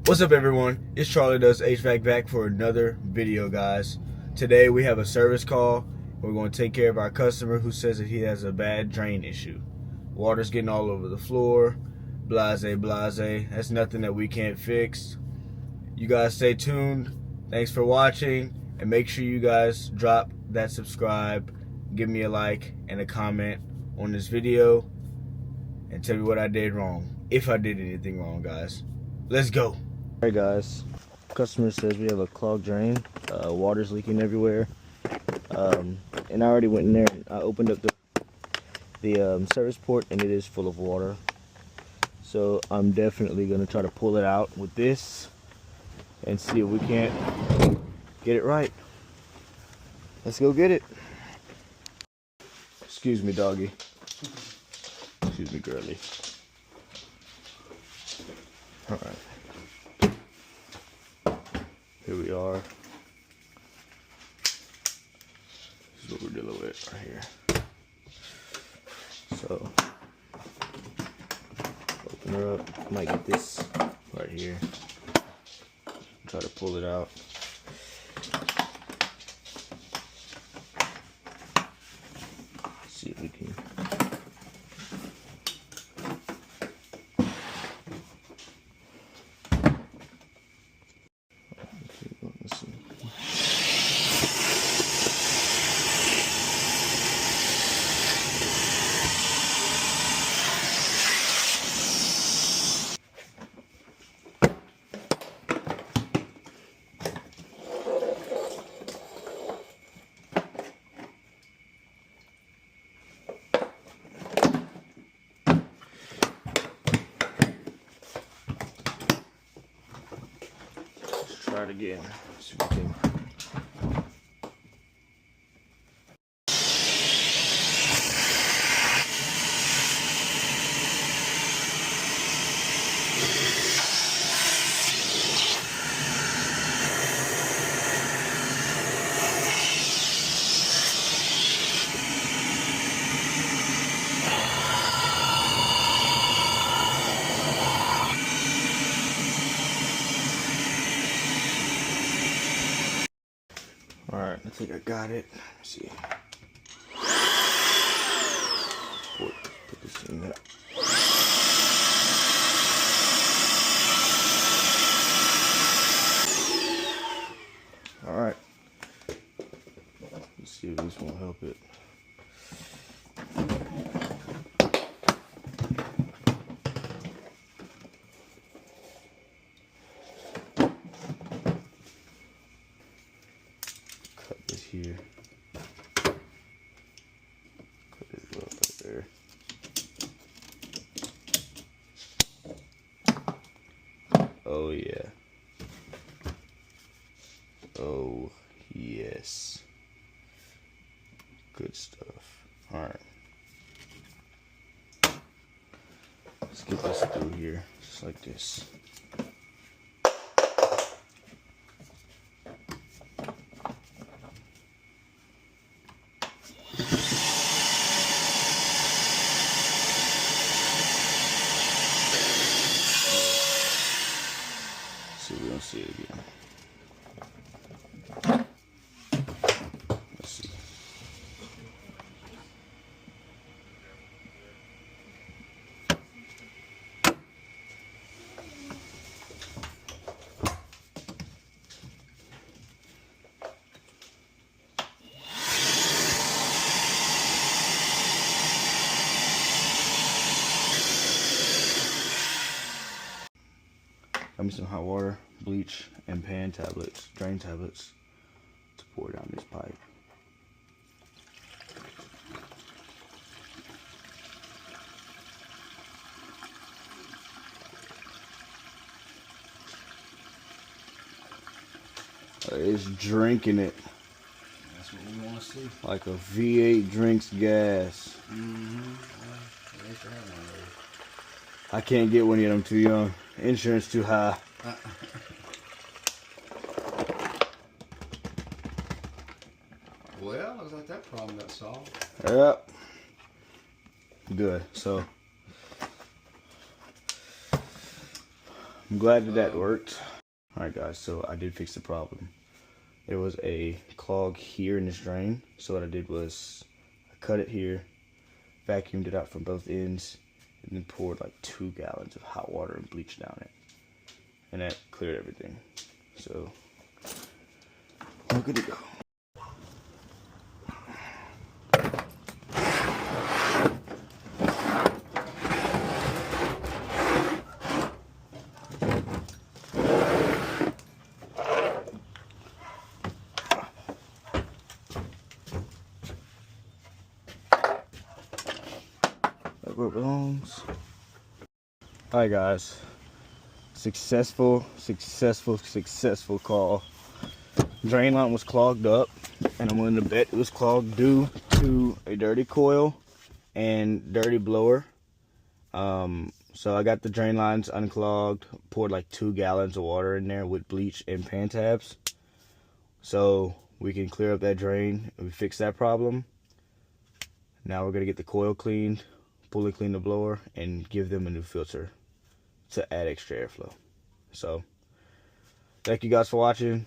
What's up, everyone? It's Charlie Does HVAC back for another video, guys. Today we have a service call. We're going to take care of our customer who says that he has a bad drain issue. Water's getting all over the floor. Blase, blase. That's nothing that we can't fix. You guys stay tuned. Thanks for watching. And make sure you guys drop that subscribe, give me a like and a comment on this video, and tell me what I did wrong. If I did anything wrong, guys. Let's go. Alright, guys, customer says we have a clogged drain, water's leaking everywhere, and I already went in there and I opened up the service port, and it is full of water. So I'm definitely going to try to pull it out with this and see if we can't get it right. Let's go get it. Excuse me, doggy. Excuse me, girly. Alright. Here we are. This is what we're dealing with right here. So, open her up. Might get this right here. Try to pull it out. See if we can. Try it again. See if we can. Alright, I think I got it. Let's see. Put this in there. Alright. Let's see if this won't help it. Here. Put it right there. Oh yeah. Oh yes. Good stuff. Alright. Let's get this through here. Just like this. We don't see it again. Let's see. Got me some hot water, bleach, and pan tablets, drain tablets, to pour down this pipe. It's drinking it. That's what we want to see. Like a V8 drinks gas. I can't get one yet, I'm too young. Insurance too high. Well, looks like that problem got solved. Yep. Good. So I'm glad that worked. Alright guys, so I did fix the problem. There was a clog here in this drain. So what I did was I cut it here, vacuumed it out from both ends, and then poured like 2 gallons of hot water and bleach down it. And that cleared everything. So we're good to go. Where it belongs. Alright guys, successful call. Drain line was clogged up, and I'm willing to bet it was clogged due to a dirty coil and dirty blower. So I got the drain lines unclogged, poured like 2 gallons of water in there with bleach and pan tabs, so we can clear up that drain and we fix that problem. Now we're gonna get the coil cleaned, fully clean the blower, and give them a new filter to add extra airflow. So thank you guys for watching.